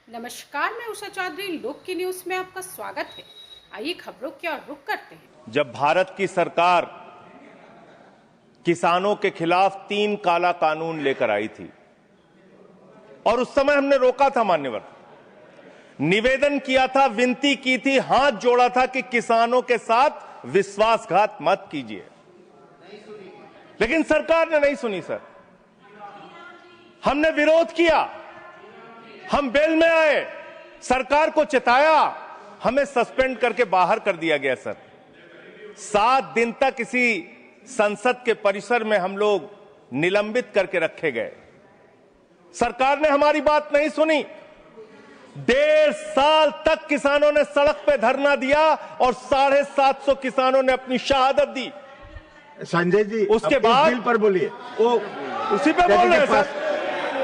नमस्कार, मैं उषा चौधरी। लोक की न्यूज में आपका स्वागत है। आइए खबरों की ओर रुख करते हैं। जब भारत की सरकार किसानों के खिलाफ 3 काला कानून लेकर आई थी और उस समय हमने रोका था, मान्यवर, निवेदन किया था, विनती की थी, हाथ जोड़ा था कि किसानों के साथ विश्वासघात मत कीजिए, लेकिन सरकार ने नहीं सुनी। सर, हमने विरोध किया, हम बेल में आए, सरकार को चिताया, हमें सस्पेंड करके बाहर कर दिया गया। सर, 7 दिन तक इसी संसद के परिसर में हम लोग निलंबित करके रखे गए। सरकार ने हमारी बात नहीं सुनी। 1.5 साल तक किसानों ने सड़क पे धरना दिया और 750 किसानों ने अपनी शहादत दी। संजय जी, उसके बाद बिल पर बोलिए। वो उसी पे बोल रहे हैं सर,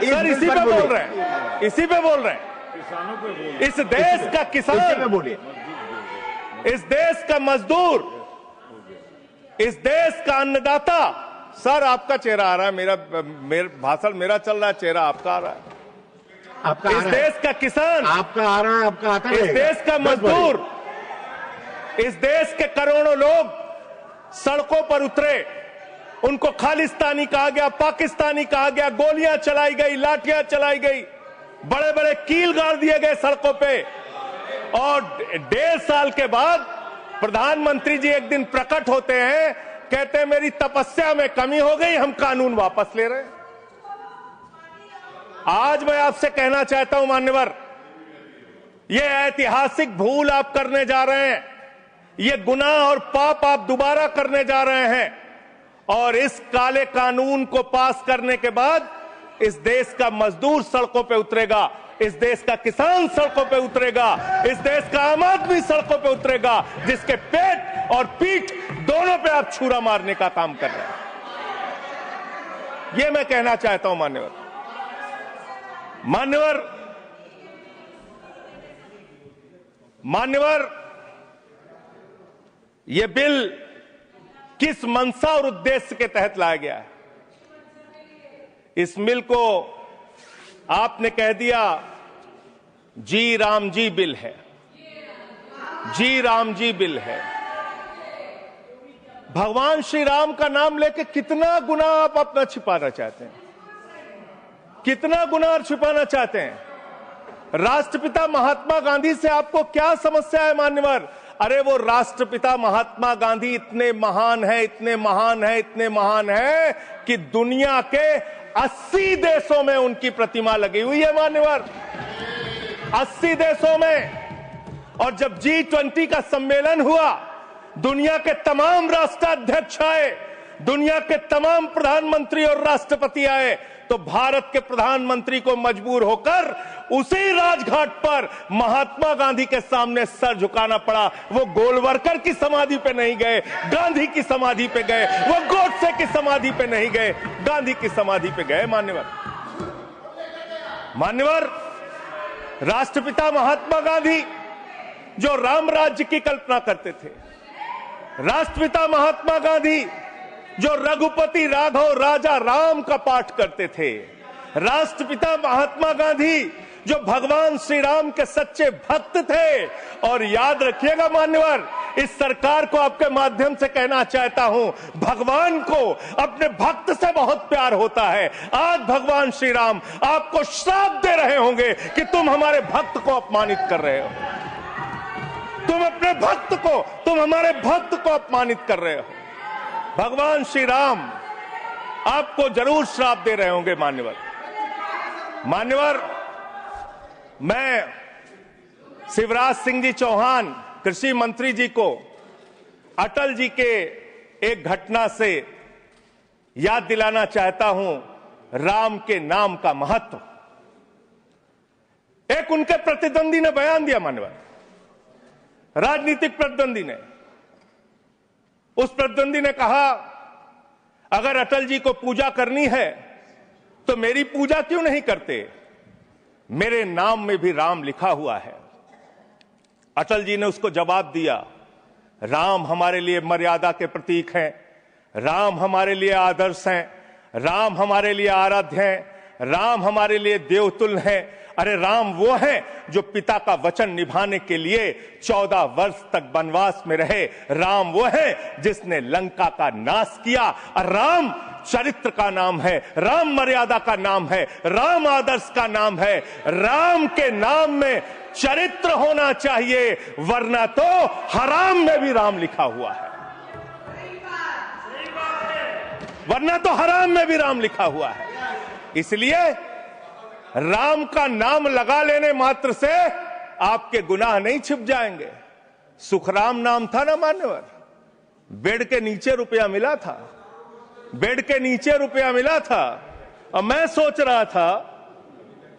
इसी पे बोल रहे हैं, इसी पे बोल रहे हैं। इस देश का किसान, बोलिए, इस देश का मजदूर, इस देश का अन्नदाता। सर, आपका चेहरा आ रहा है, मेरा भाषण मेरा चल रहा है, चेहरा आपका आ रहा है। आपका इस देश का किसान, आपका आ रहा है, आपका आता है। इस देश का मजदूर, इस देश के करोड़ों लोग सड़कों पर उतरे, उनको खालिस्तानी कहा गया, पाकिस्तानी कहा गया, गोलियां चलाई गई, लाठियां चलाई गई, बड़े बड़े कील गाड़ दिए गए सड़कों पे। और 1.5 साल के बाद प्रधानमंत्री जी एक दिन प्रकट होते हैं, कहते हैं मेरी तपस्या में कमी हो गई, हम कानून वापस ले रहे हैं। आज मैं आपसे कहना चाहता हूं, मान्यवर, यह ऐतिहासिक भूल आप करने जा रहे हैं, यह गुनाह और पाप आप दोबारा करने जा रहे हैं। और इस काले कानून को पास करने के बाद इस देश का मजदूर सड़कों पे उतरेगा, इस देश का किसान सड़कों पे उतरेगा, इस देश का आम आदमी सड़कों पे उतरेगा, जिसके पेट और पीठ दोनों पे आप छुरा मारने का काम कर रहे हैं। यह मैं कहना चाहता हूं, मान्यवर। यह बिल किस मंशा और उद्देश्य के तहत लाया गया है? इस बिल को आपने कह दिया जी राम जी बिल है, जी राम जी बिल है। भगवान श्री राम का नाम लेके कितना गुनाह आप अपना छिपाना चाहते हैं, कितना गुनाह छिपाना चाहते हैं? राष्ट्रपिता महात्मा गांधी से आपको क्या समस्या है, मान्यवर? अरे वो राष्ट्रपिता महात्मा गांधी इतने महान है, इतने महान है, इतने महान है कि दुनिया के 80 देशों में उनकी प्रतिमा लगी हुई है, मान्यवर, 80 देशों में। और जब G20 का सम्मेलन हुआ, दुनिया के तमाम राष्ट्राध्यक्ष आए, दुनिया के तमाम प्रधानमंत्री और राष्ट्रपति आए, तो भारत के प्रधानमंत्री को मजबूर होकर उसी राजघाट पर महात्मा गांधी के सामने सर झुकाना पड़ा। वो गोलवरकर की समाधि पे नहीं गए, गांधी की समाधि पे गए। वो गोडसे की समाधि पे नहीं गए, गांधी की समाधि पे गए। मान्यवर, राष्ट्रपिता महात्मा गांधी जो राम राज्य की कल्पना करते थे, राष्ट्रपिता महात्मा गांधी जो रघुपति राघव राजा राम का पाठ करते थे, राष्ट्रपिता महात्मा गांधी जो भगवान श्री राम के सच्चे भक्त थे। और याद रखिएगा मान्यवर, इस सरकार को आपके माध्यम से कहना चाहता हूं, भगवान को अपने भक्त से बहुत प्यार होता है। आज भगवान श्री राम आपको श्राप दे रहे होंगे कि तुम हमारे भक्त को अपमानित कर रहे हो, तुम अपने भक्त को, तुम हमारे भक्त को अपमानित कर रहे हो। भगवान श्री राम आपको जरूर श्राप दे रहे होंगे, मान्यवर। मैं शिवराज सिंह जी चौहान कृषि मंत्री जी को अटल जी के एक घटना से याद दिलाना चाहता हूं, राम के नाम का महत्व। एक उनके प्रतिद्वंदी ने बयान दिया, मान्यवर, राजनीतिक प्रतिद्वंदी ने। उस प्रतिद्वंदी ने कहा, अगर अटल जी को पूजा करनी है तो मेरी पूजा क्यों नहीं करते? मेरे नाम में भी राम लिखा हुआ है। अटल जी ने उसको जवाब दिया, राम हमारे लिए मर्यादा के प्रतीक हैं, राम हमारे लिए आदर्श हैं, राम हमारे लिए आराध्य हैं, राम हमारे लिए देवतुल्य हैं। अरे राम वो हैं जो पिता का वचन निभाने के लिए 14 वर्ष तक वनवास में रहे। राम वो हैं जिसने लंका का नाश किया। और राम चरित्र का नाम है, राम मर्यादा का नाम है, राम आदर्श का नाम है। राम के नाम में चरित्र होना चाहिए, वरना तो हराम में भी राम लिखा हुआ है, वरना तो हराम में भी राम लिखा हुआ है। इसलिए राम का नाम लगा लेने मात्र से आपके गुनाह नहीं छिप जाएंगे। सुखराम नाम था ना मान्यवर, बेड के नीचे रुपया मिला था, बेड के नीचे रुपया मिला था। और मैं सोच रहा था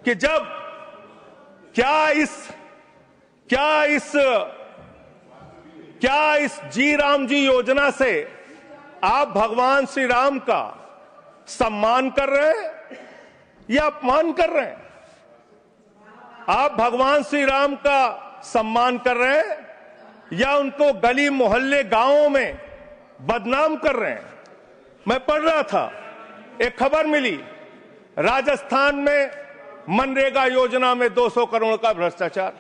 कि जब क्या इस जी राम जी योजना से आप भगवान श्री राम का सम्मान कर रहे हैं या अपमान कर रहे हैं? आप भगवान श्री राम का सम्मान कर रहे हैं या उनको गली मोहल्ले गांवों में बदनाम कर रहे हैं? मैं पढ़ रहा था, एक खबर मिली, राजस्थान में मनरेगा योजना में 200 करोड़ का भ्रष्टाचार।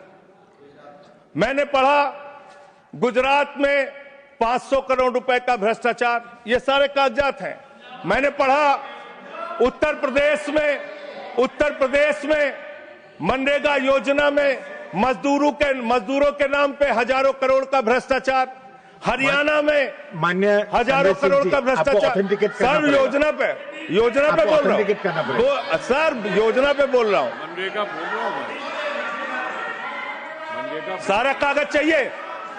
मैंने पढ़ा गुजरात में 500 करोड़ रुपए का भ्रष्टाचार। ये सारे कागजात हैं। मैंने पढ़ा उत्तर प्रदेश में मनरेगा योजना में मजदूरों के नाम पे हजारों करोड़ का भ्रष्टाचार। हरियाणा में मान्य हजारों करोड़ का भ्रष्टाचार। सर योजना पे बोल रहा हूँ, सर योजना पे बोल रहा हूँ। सारा कागज चाहिए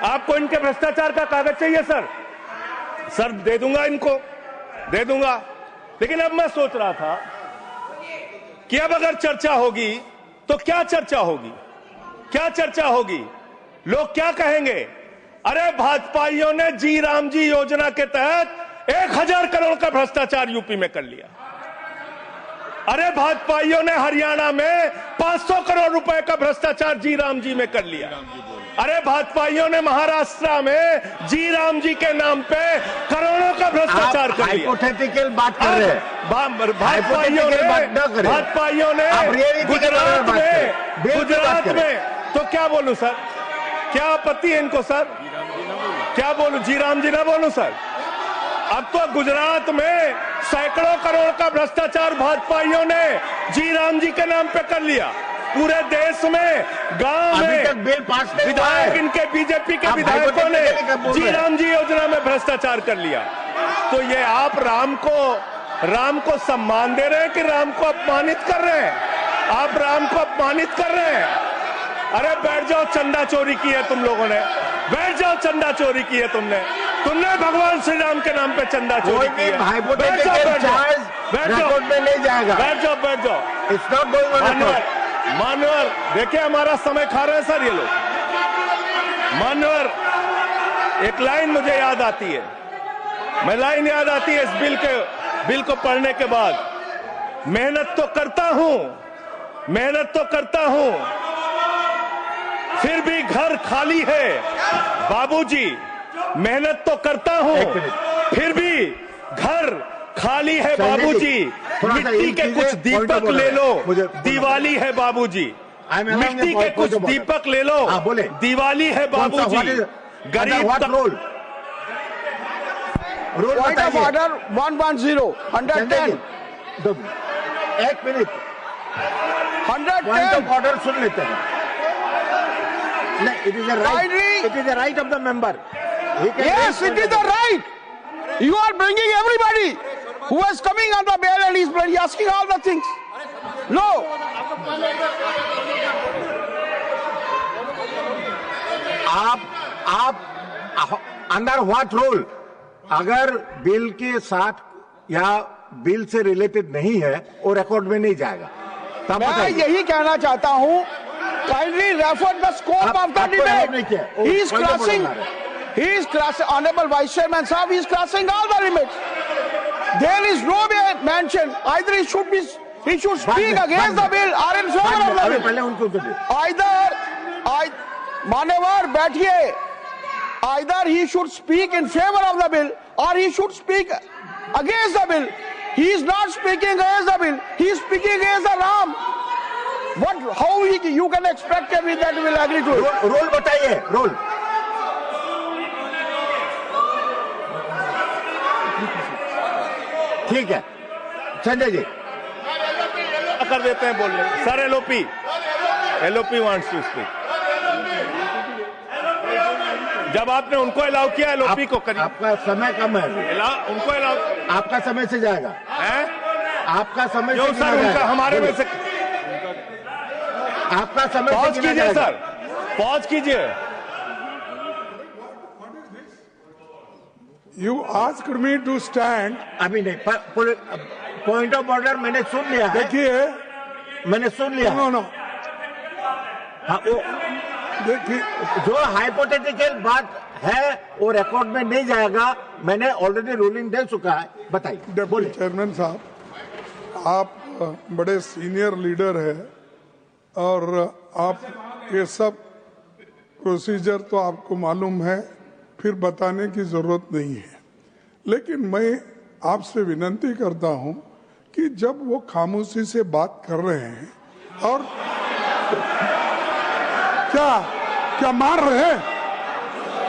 आपको, इनके भ्रष्टाचार का कागज चाहिए सर दे दूंगा, इनको दे दूंगा। लेकिन अब मैं सोच रहा था कि अब अगर चर्चा होगी तो क्या चर्चा होगी? लोग क्या कहेंगे? अरे भाजपाइयों ने जी राम जी योजना के तहत 1000 करोड़ का भ्रष्टाचार यूपी में कर लिया। अरे भाजपाइयों ने हरियाणा में 500 करोड़ रुपए का भ्रष्टाचार जी राम जी में कर लिया। अरे भाजपाइयों ने महाराष्ट्र में जी राम जी के नाम पे करोड़ों का भ्रष्टाचार कर लिया। हाइपोथेटिकल बात कर रहे हैं। भाजपाइयों ने गुजरात में तो क्या बोलूं सर? क्या आपत्ति है इनको सर? क्या बोलूं? जी राम जी ना बोलूं सर? अब तो गुजरात में सैकड़ों करोड़ का भ्रष्टाचार भाजपाइयों ने जी राम जी के नाम पे कर लिया। पूरे देश में गांव में विधायक, इनके बीजेपी के विधायकों ने जी राम जी योजना में भ्रष्टाचार कर लिया। तो ये आप राम को सम्मान दे रहे हैं कि राम को अपमानित कर रहे हैं? आप राम को अपमानित कर रहे हैं। अरे बैठ जाओ, चंदा चोरी की है तुम लोगों ने, बैठ जाओ, चंदा चोरी की है तुमने भगवान श्री राम के नाम पे चंदा चोरी की है। बैठ जाओ, मानवर देखिए हमारा समय खा रहे हैं सर ये लोग। मानवर, एक लाइन मुझे याद आती है, इस बिल को पढ़ने के बाद, मेहनत तो करता हूं फिर भी घर खाली है बाबूजी। मेहनत तो करता हूं फिर भी घर खाली है बाबूजी। मिट्टी के कुछ दीपक ले लो, दिवाली है बाबूजी। मिट्टी के कुछ दीपक ले लो, दिवाली है बाबूजी। गरीब रोल पॉइंट ऑफ ऑर्डर 110 110। एक मिनट, 110 ऑर्डर सुन लेते हैं। It is the right of the member. Yes, it is the right. You are bringing everybody who is coming on the bail and he's asking all the things. No. आप under what rule? अगर bill के साथ या bill से related नहीं है वो record में नहीं जाएगा। मैं यही कहना चाहता हूं, kindly refer the scope of the debate. He is crossing, Honorable Vice Chairman Sahab, he is crossing all the limits. There is no mention, either he should speak against the bill or in favor of the bill. मान्यवर बैठिए, either he should speak in favor of the bill or he should speak against the bill. He is not speaking against the bill, he is speaking against the Ram. What? How you can expect that will agree to it? Role बताइए, role. ठीक है, संजय जी कर देते हैं बोलने। Sir LOP wants to speak. जब आपने उनको अलाउ किया एलओपी को करिए। आपका समय कम है, उनको अलाउ, आपका समय से जाएगा है आपका समय जो से सर उनका हमारे में से आपका समय पॉज से गिना कीजिए। जाएगा। सर पॉज कीजिए। You asked me to stand. अभी नहीं, पॉइंट ऑफ ऑर्डर मैंने सुन लिया है, देखिए, मैंने सुन लिया। नो नो, हाँ, वो देखिए, जो हाइपोथेटिकल बात है वो रिकॉर्ड में नहीं जाएगा, मैंने ऑलरेडी रूलिंग दे चुका है। बताइए, डिप्टी बोलिए। चेयरमैन साहब, आप बड़े सीनियर लीडर है और आप ये सब प्रोसीजर तो आपको मालूम है, फिर बताने की जरूरत नहीं है। लेकिन मैं आपसे विनती करता हूं कि जब वो खामोशी से बात कर रहे हैं और क्या मार रहे हैं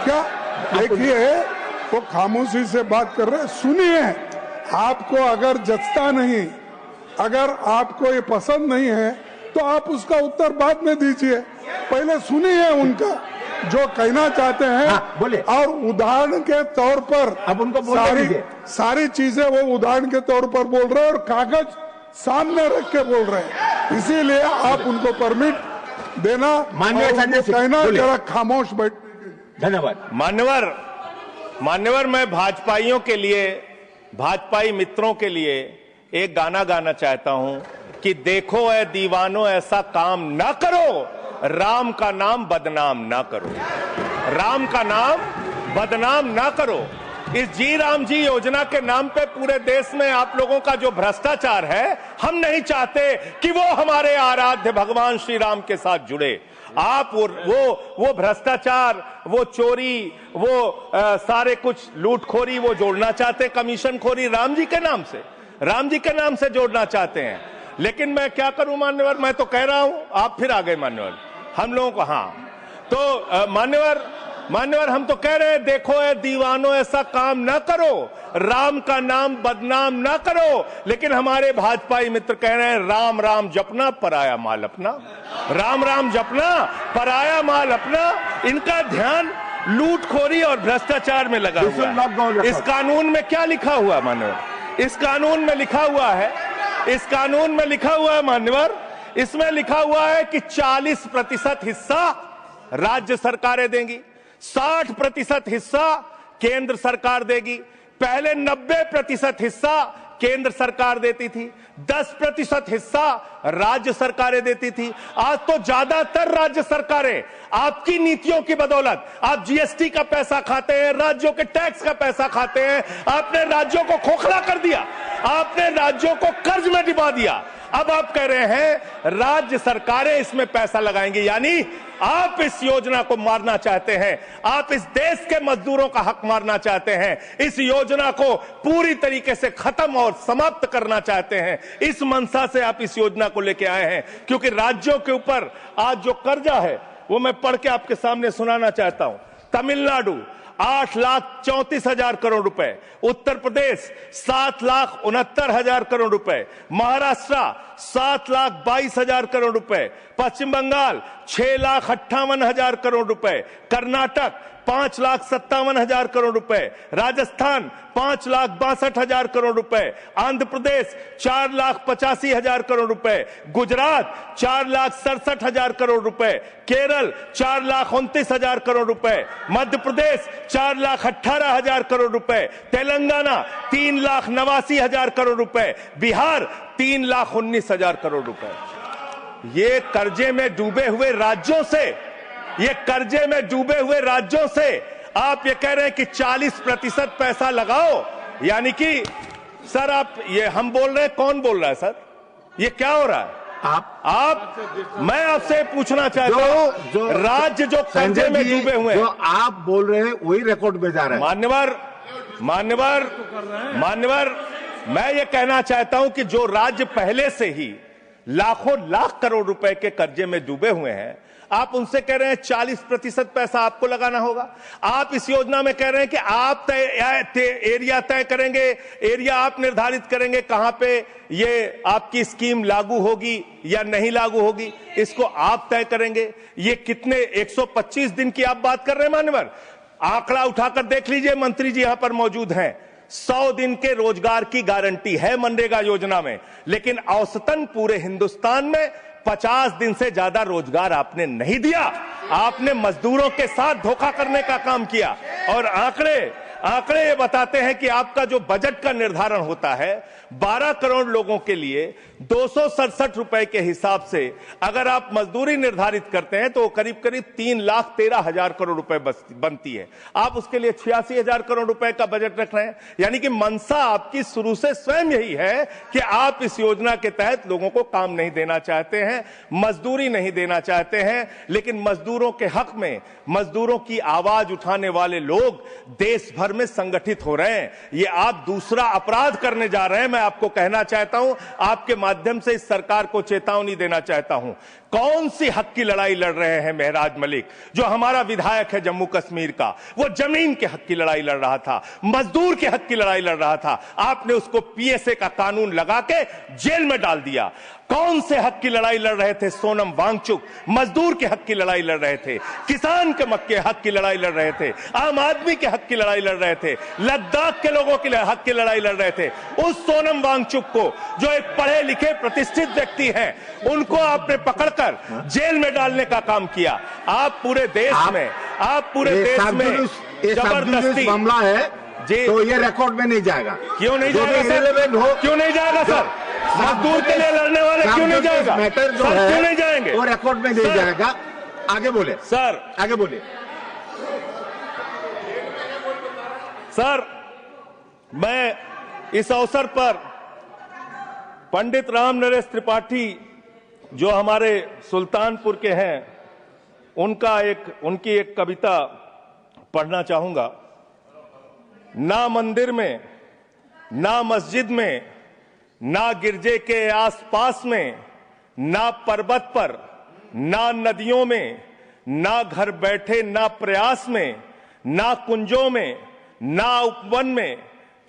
क्या? देखिए, वो खामोशी से बात कर रहे हैं, सुनिए। आपको अगर जचता नहीं, अगर आपको ये पसंद नहीं है तो आप उसका उत्तर बाद में दीजिए, पहले सुनिए उनका जो कहना चाहते हैं। हाँ, बोले। और उदाहरण के तौर पर अब उनको बोलने दीजिए। सारी चीजें वो उदाहरण के तौर पर बोल रहे हैं और कागज सामने रख के बोल रहे हैं, इसीलिए आप उनको परमिट देना, माननीय संजय सिंह, कहना बोलिए। जरा खामोश बैठ। धन्यवाद। मान्यवर मैं भाजपाइयों के लिए, भाजपाई मित्रों के लिए एक गाना गाना चाहता हूं कि देखो ऐ दीवानो ऐसा काम ना करो, राम का नाम बदनाम ना करो, राम का नाम बदनाम ना करो। इस जी राम जी योजना के नाम पे पूरे देश में आप लोगों का जो भ्रष्टाचार है, हम नहीं चाहते कि वो हमारे आराध्य भगवान श्री राम के साथ जुड़े। आप वो भ्रष्टाचार, वो चोरी, वो सारे कुछ लूटखोरी वो जोड़ना चाहते, कमीशन खोरी राम जी के नाम से, राम जी के नाम से जोड़ना चाहते हैं। लेकिन मैं क्या करूं मान्यवर, मैं तो कह रहा हूं, आप फिर आ गए मान्यवर, हम लोगों को। हाँ तो मान्यवर हम तो कह रहे हैं देखो ऐ दीवानो ऐसा काम ना करो, राम का नाम बदनाम ना करो। लेकिन हमारे भाजपाई मित्र कह रहे हैं राम राम जपना पराया माल अपना, राम राम जपना पराया माल अपना। इनका ध्यान लूटखोरी और भ्रष्टाचार में लगा हुआ है। इस कानून में क्या लिखा हुआ मान्यवर? इस कानून में लिखा हुआ है, इस कानून में लिखा हुआ है मान्यवर, इसमें लिखा हुआ है कि 40% हिस्सा राज्य सरकारें देंगी, 60% हिस्सा केंद्र सरकार देगी। पहले 90% हिस्सा केंद्र सरकार देती थी, 10% हिस्सा राज्य सरकारें देती थी। आज तो ज्यादातर राज्य सरकारें आपकी नीतियों की बदौलत, आप जीएसटी का पैसा खाते हैं, राज्यों के टैक्स का पैसा खाते हैं, आपने राज्यों को खोखला कर दिया, आपने राज्यों को कर्ज में डुबा दिया। अब आप कह रहे हैं राज्य सरकारें इसमें पैसा लगाएंगी, यानी आप इस योजना को मारना चाहते हैं, आप इस देश के मजदूरों का हक मारना चाहते हैं, इस योजना को पूरी तरीके से खत्म और समाप्त करना चाहते हैं। इस मंशा से आप इस योजना को लेके आए हैं, क्योंकि राज्यों के ऊपर आज जो कर्जा है वो मैं पढ़ के आपके सामने सुनाना चाहता हूं। तमिलनाडु 8,34,000 करोड़ रुपए, उत्तर प्रदेश 7,69,000 करोड़ रुपए, महाराष्ट्र 7,22,000 करोड़ रुपए, पश्चिम बंगाल 6,58,000 करोड़ रुपए, कर्नाटक 5,57,000 करोड़ रुपए, राजस्थान 5,62,000 करोड़ रुपए, आंध्र प्रदेश 4,85,000 करोड़ रुपए, गुजरात 4,67,000 करोड़ रुपए, केरल 4,29,000 करोड़ रुपए, मध्य प्रदेश 4,18,000 करोड़ रुपए, तेलंगाना 3,89,000 करोड़ रुपए, बिहार 3,19,000 करोड़ रुपए। ये कर्जे में डूबे हुए राज्यों से, ये कर्जे में डूबे हुए राज्यों से आप ये कह रहे हैं कि 40% पैसा लगाओ, यानी कि सर आप ये हम बोल रहे हैं, कौन बोल रहा है सर? ये क्या हो रहा है? आप मैं आपसे पूछना चाहता हूं, राज्य जो कर्जे में डूबे हुए हैं, जो आप बोल रहे हैं वही रिकॉर्ड में जा रहा है। मान्यवर मैं ये कहना चाहता हूं कि जो राज्य पहले से ही लाखों लाख करोड़ रुपए के कर्जे में डूबे हुए हैं, आप उनसे कह रहे हैं 40% पैसा आपको लगाना होगा। आप इस योजना में कह रहे हैं कि आप एरिया तय करेंगे, एरिया आप निर्धारित करेंगे कहां पे ये आपकी स्कीम लागू होगी या नहीं लागू होगी, इसको आप तय करेंगे। ये कितने 125 दिन की आप बात कर रहे हैं मान्यवर? आंकड़ा उठाकर देख लीजिए, मंत्री जी यहां पर मौजूद हैं। 100 दिन के रोजगार की गारंटी है मनरेगा योजना में, लेकिन औसतन पूरे हिंदुस्तान में 50 दिन से ज्यादा रोजगार आपने नहीं दिया। आपने मजदूरों के साथ धोखा करने का काम किया। और आंकड़े ये बताते हैं कि आपका जो बजट का निर्धारण होता है 12 करोड़ लोगों के लिए 267 रुपए के हिसाब से अगर आप मजदूरी निर्धारित करते हैं तो करीब करीब 3,13,000 करोड़ रुपए बनती है। आप उसके लिए 86,000 करोड़ रुपए का बजट रख रहे हैं। यानी कि मंशा आपकी शुरू से स्वयं यही है कि आप इस योजना के तहत लोगों को काम नहीं देना चाहते हैं, मजदूरी नहीं देना चाहते हैं। लेकिन मजदूरों के हक में मजदूरों की आवाज उठाने वाले लोग देश भर में संगठित हो रहे हैं। ये आप दूसरा अपराध करने जा रहे हैं। मैं आपको कहना चाहता हूं, आपके माध्यम से इस सरकार को चेतावनी देना चाहता हूं। कौन सी हक की लड़ाई लड़ रहे हैं महराज मलिक, जो हमारा विधायक है जम्मू कश्मीर का? वो जमीन के हक की लड़ाई लड़ रहा था, मजदूर के हक की लड़ाई लड़ रहा था। आपने उसको पीएसए का कानून लगा के जेल में डाल दिया। कौन से हक की लड़ाई लड़ रहे थे सोनम वांगचुक? मजदूर के हक की लड़ाई लड़ रहे थे, किसान के हक की लड़ाई लड़ रहे थे, आम आदमी के हक की लड़ाई लड़ रहे थे, लद्दाख के लोगों के हक की लड़ाई लड़ रहे थे। उस सोनम वांगचुक को, जो एक पढ़े लिखे प्रतिष्ठित व्यक्ति हैं, उनको आपने पकड़कर जेल में डालने का काम किया। आप पूरे देश में जबरदस्ती मामला है जी, तो ये रिकॉर्ड में नहीं जाएगा। क्यों नहीं जाएगा सर? क्यों नहीं जाएगा सर? मजदूर के लिए लड़ने वाले क्यों नहीं जाएगा? मैटर जो सर है क्यों नहीं जाएंगे? वो रिकॉर्ड में नहीं जाएगा। आगे बोले सर, आगे बोले सर। मैं इस अवसर पर पंडित राम नरेश त्रिपाठी जो हमारे सुल्तानपुर के हैं, उनकी एक कविता पढ़ना चाहूंगा। ना मंदिर में, ना मस्जिद में, ना गिरजे के आसपास में, ना पर्वत पर, ना नदियों में, ना घर बैठे, ना प्रयास में, ना कुंजों में, ना उपवन में,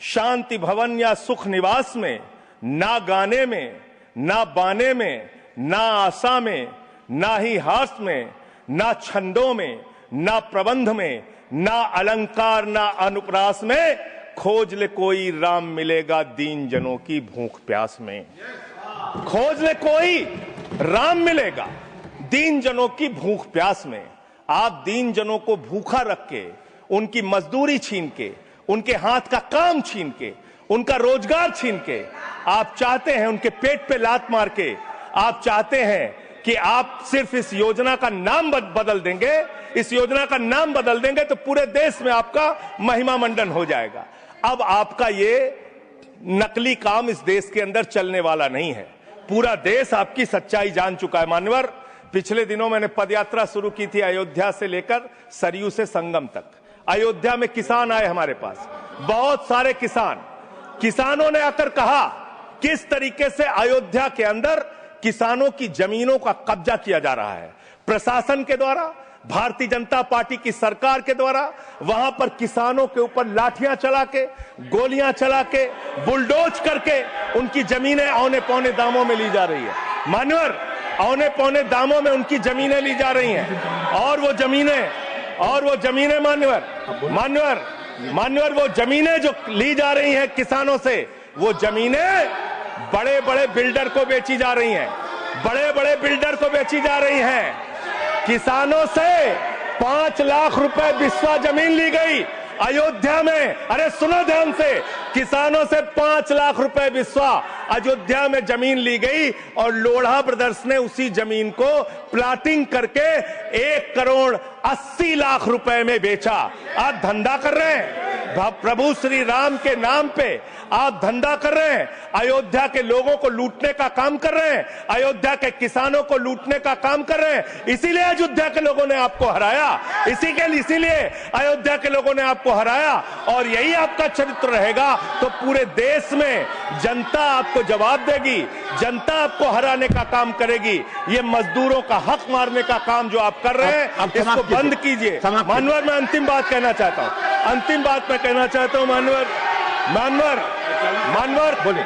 शांति भवन या सुख निवास में, ना गाने में, ना बाने में, ना आशा में, ना ही हास में, ना छंदों में, ना प्रबंध में, ना अलंकार, ना अनुप्रास में, खोज ले कोई राम मिलेगा दीन जनों की भूख प्यास में। खोज ले कोई राम मिलेगा दीन जनों की भूख प्यास में। आप दीन जनों को भूखा रख के, उनकी मजदूरी छीन के, उनके हाथ का काम छीन के, उनका रोजगार छीन के, आप चाहते हैं उनके पेट पे लात मार के, आप चाहते हैं कि आप सिर्फ इस योजना का नाम बदल देंगे, इस योजना का नाम बदल देंगे तो पूरे देश में आपका महिमा मंडन हो जाएगा। अब आपका ये नकली काम इस देश के अंदर चलने वाला नहीं है। पूरा देश आपकी सच्चाई जान चुका है मान्यवर। पिछले दिनों मैंने पदयात्रा शुरू की थी अयोध्या से लेकर सरयू से संगम तक। अयोध्या में किसान आए हमारे पास, बहुत सारे किसानों ने आकर कहा किस तरीके से अयोध्या के अंदर किसानों की जमीनों का कब्जा किया जा रहा है प्रशासन के द्वारा, भारतीय जनता पार्टी की सरकार के द्वारा। वहां पर किसानों के ऊपर लाठियां चला के, गोलियां चला के, बुलडोज करके उनकी जमीनें औने पौने दामों में ली जा रही है मान्यवर। औने पौने दामों में उनकी जमीनें ली जा रही हैं। और वो जमीनें मान्यवर वो जमीनें जो ली जा रही हैं किसानों से, वो जमीनें बड़े बड़े बिल्डर को बेची जा रही हैं, किसानों से 5 लाख रुपए बिस्वा जमीन ली गई अयोध्या में। अरे सुनो ध्यान से, किसानों से 5 लाख रुपए बिस्वा अयोध्या में जमीन ली गई और लोढ़ा ब्रदर्स ने उसी जमीन को प्लाटिंग करके 1 करोड़ 80 लाख रुपए में बेचा। आप धंधा कर रहे हैं, प्रभु श्री राम के नाम पे आप धंधा कर रहे हैं, अयोध्या के लोगों को लूटने का काम कर रहे हैं, अयोध्या के किसानों को लूटने का काम कर रहे हैं। इसीलिए अयोध्या के लोगों ने आपको हराया, इसीलिए अयोध्या के लोगों ने आपको हराया। और यही आपका चरित्र रहेगा तो पूरे देश में जनता आपको जवाब देगी, जनता आपको हराने का काम करेगी। ये मजदूरों का हक मारने का काम जो आप कर रहे हैं, इसको बंद कीजिए। मानवर, मैं अंतिम बात कहना चाहता हूं, मानवर बोले,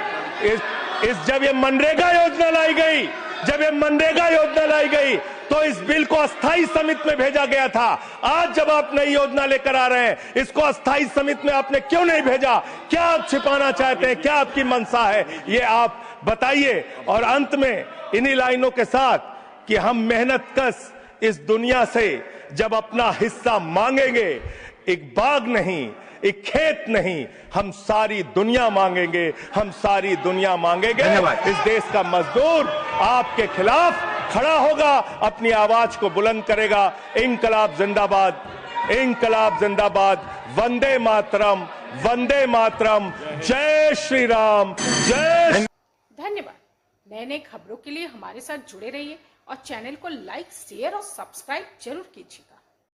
जब ये मनरेगा योजना लाई गई, तो इस बिल को अस्थायी समिति में भेजा गया था। आज जब आप नई योजना लेकर आ रहे हैं, इसको अस्थायी समिति में आपने क्यों नहीं भेजा? क्या आप छिपाना चाहते हैं? क्या आपकी मंशा है? ये आप बताइए। और अंत में इन्हीं लाइनों के साथ कि हम मेहनतकश इस दुनिया से जब अपना हिस्सा मांगेंगे, एक बाग नहीं, एक खेत नहीं, हम सारी दुनिया मांगेंगे, इस देश का मजदूर आपके खिलाफ खड़ा होगा, अपनी आवाज को बुलंद करेगा। इंकलाब जिंदाबाद, वंदे मातरम, जय श्री राम, जय। धन्यवाद। नए नए खबरों के लिए हमारे साथ जुड़े रहिए और चैनल को लाइक, शेयर और सब्सक्राइब जरूर कीजिएगा।